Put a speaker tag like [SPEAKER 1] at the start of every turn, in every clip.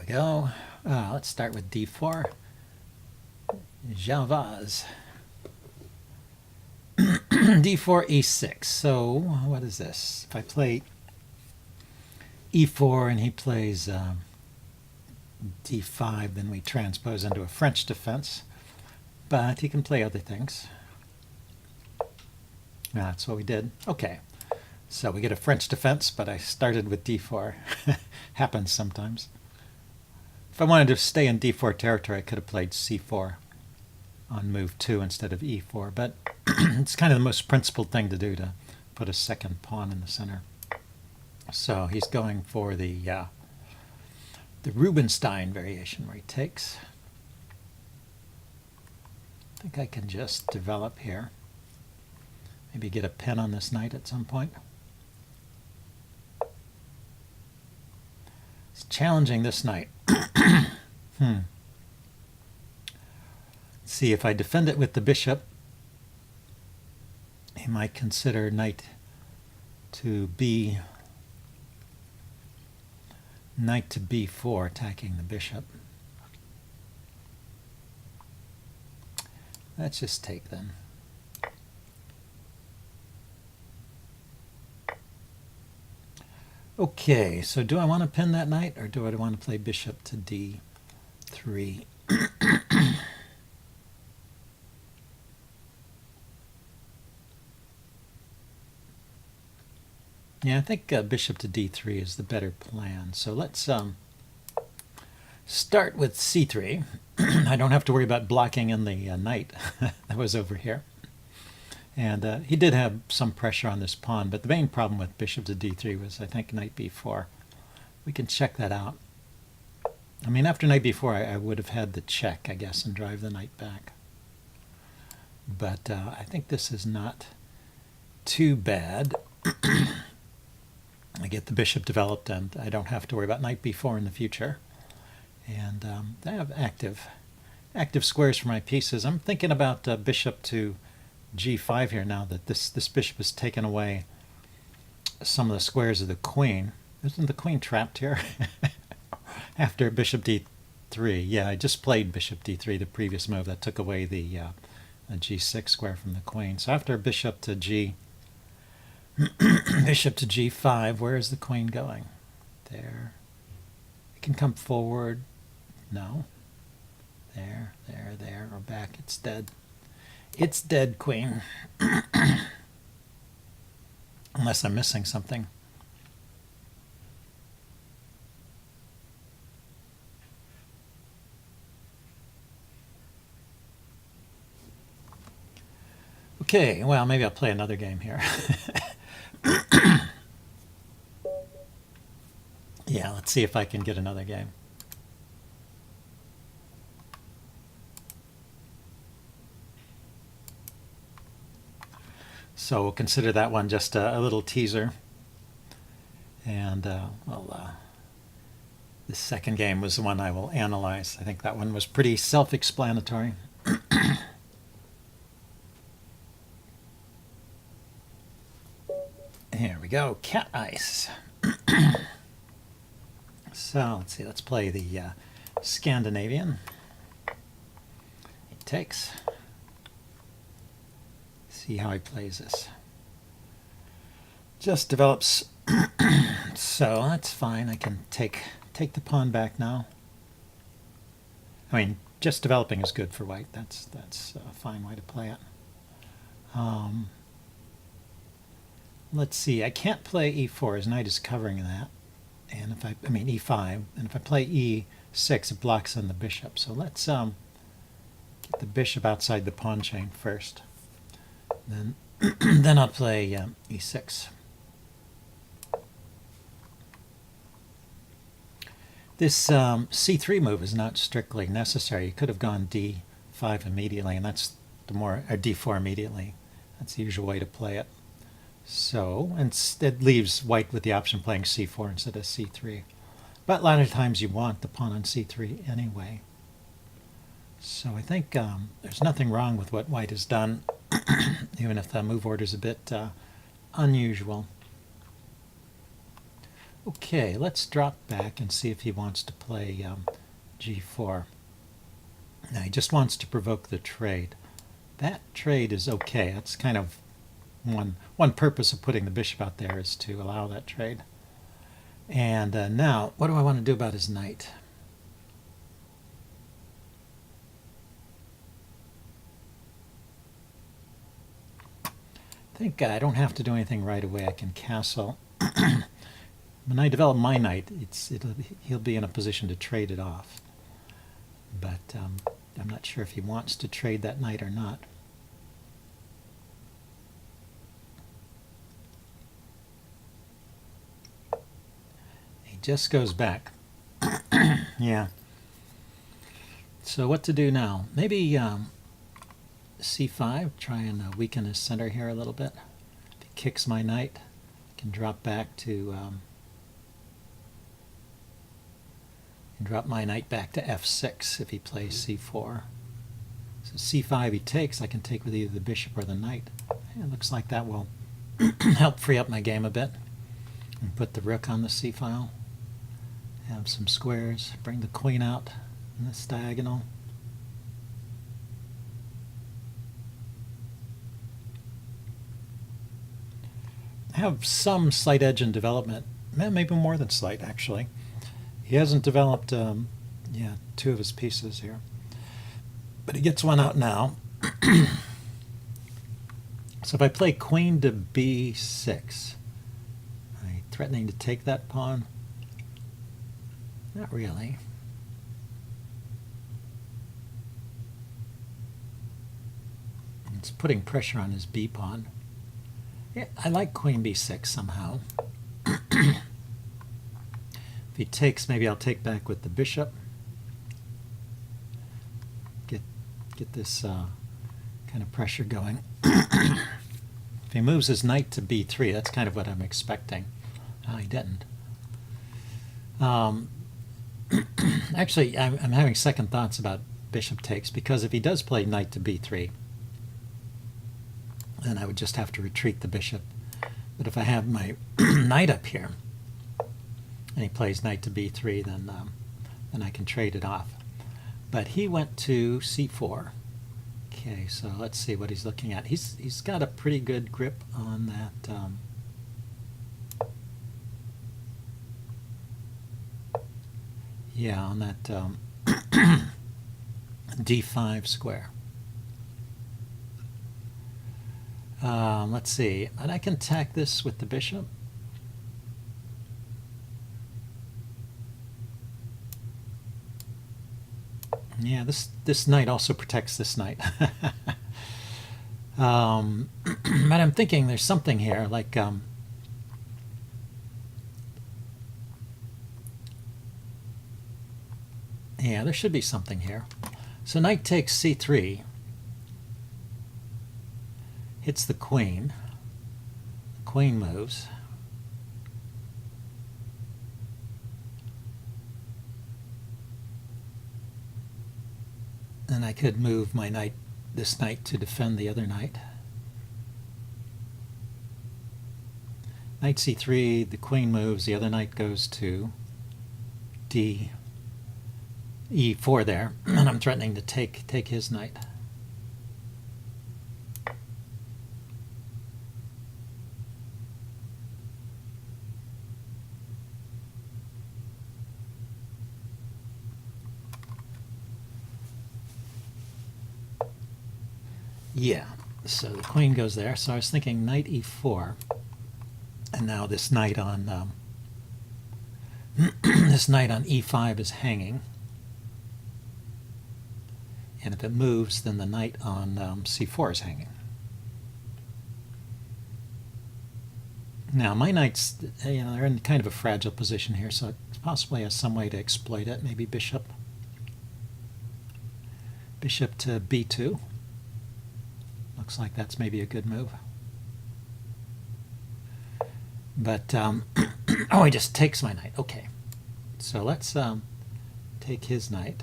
[SPEAKER 1] we go. Let's start with d4. Javaz. d4, e6. So what is this? If I play e4 and he plays d5, then we transpose into a French defense. But he can play other things. That's what we did. Okay. So we get a French defense, but I started with d4. Happens sometimes. If I wanted to stay in d4 territory, I could have played c4 on move 2 instead of e4, but it's kind of the most principled thing to do, to put a second pawn in the center. So he's going for the Rubinstein variation, where he takes. I think I can just develop here. Maybe get a pin on this knight at some point. It's challenging this knight. See, if I defend it with the bishop, he might consider knight to b4, attacking the bishop. Let's just take then. Okay, so do I want to pin that knight, or do I want to play bishop to d3? Yeah, I think bishop to d3 is the better plan. So let's start with c3. I don't have to worry about blocking in the knight that was over here. And he did have some pressure on this pawn, but the main problem with bishop to d3 was, I think, knight b4. We can check that out. I mean, after knight b4, I would have had the check, I guess, and drive the knight back. But I think this is not too bad. I get the bishop developed, and I don't have to worry about knight b4 in the future. And I have active squares for my pieces. I'm thinking about bishop to g5 here now that this bishop has taken away some of the squares of the queen. Isn't the queen trapped here? After bishop d3. Yeah, I just played bishop d3, the previous move that took away the g6 square from the queen. So after bishop to bishop to g5, where is the queen going? There. It can come forward. No. There, or back. It's dead. It's dead, queen. Unless I'm missing something. Okay, well, maybe I'll play another game here. Yeah, let's see if I can get another game. So we'll consider that one just a little teaser. And the second game was the one I will analyze. I think that one was pretty self-explanatory. Here we go, cat ice. So let's see, let's play the Scandinavian. He takes. See how he plays this. Just develops. So that's fine. I can take the pawn back now. I mean, just developing is good for white. That's a fine way to play it. Let's see. I can't play e4. His knight is covering that. And if I mean e5, and if I play e6, it blocks on the bishop. So let's get the bishop outside the pawn chain first. Then then I'll play e6. This c3 move is not strictly necessary. You could have gone d5 immediately, and that's the more, or d4 immediately. That's the usual way to play it. So instead leaves white with the option of playing c4 instead of c3. But a lot of times you want the pawn on c3 anyway. So I think there's nothing wrong with what white has done, even if the move order is a bit unusual. Okay, let's drop back and see if he wants to play g4. Now he just wants to provoke the trade. That trade is okay. That's kind of one purpose of putting the bishop out there, is to allow that trade. And now, what do I want to do about his knight? I think I don't have to do anything right away. I can castle. When I develop my knight, he'll be in a position to trade it off. But I'm not sure if he wants to trade that knight or not. He just goes back. Yeah. So what to do now? Maybe c5, try and weaken his center here a little bit. If he kicks my knight, I can drop back to drop my knight back to f6 if he plays c4. So c5 he takes, I can take with either the bishop or the knight. It looks like that will help free up my game a bit. And put the rook on the c-file. Have some squares, bring the queen out in this diagonal. Have some slight edge in development, maybe more than slight actually. He hasn't developed two of his pieces here, but he gets one out now. So if I play queen to b6, am I threatening to take that pawn? Not really. It's putting pressure on his b pawn. Yeah, I like queen b6 somehow. If he takes, maybe I'll take back with the bishop. Get this kind of pressure going. If he moves his knight to b3, that's kind of what I'm expecting. Oh, he didn't. Actually, I'm having second thoughts about bishop takes, because if he does play knight to b3, then I would just have to retreat the bishop. But if I have my knight up here, and he plays knight to b3, then I can trade it off. But he went to c4. Okay, so let's see what he's looking at. He's got a pretty good grip on that. Yeah, on that d5 square. Let's see, and I can attack this with the bishop. Yeah, this knight also protects this knight. But I'm thinking there's something here, like yeah, there should be something here. So knight takes c3, hits the queen. The queen moves. And I could move my knight, this knight, to defend the other knight. Knight c3, the queen moves, the other knight goes to e4 there, and I'm threatening to take his knight. Yeah, so the queen goes there. So I was thinking knight e4, and now this knight on this knight on e5 is hanging, and if it moves, then the knight on c4 is hanging. Now my knights, they're in kind of a fragile position here, so it possibly has some way to exploit it. Maybe bishop to b2. Looks like that's maybe a good move. But, oh, he just takes my knight. Okay. So let's take his knight.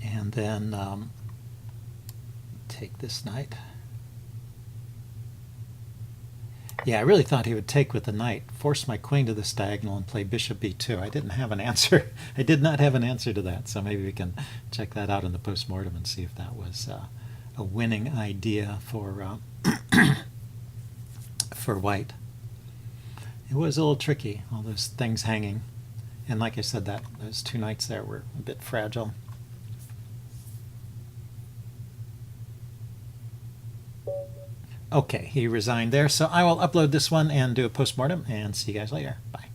[SPEAKER 1] And then take this knight. Yeah, I really thought he would take with the knight, force my queen to this diagonal, and play bishop b2. I didn't have an answer. I did not have an answer to that, so maybe we can check that out in the postmortem and see if that was a winning idea for for white. It was a little tricky, all those things hanging. And like I said, those two knights there were a bit fragile. Okay, he resigned there, so I will upload this one and do a postmortem and see you guys later. Bye.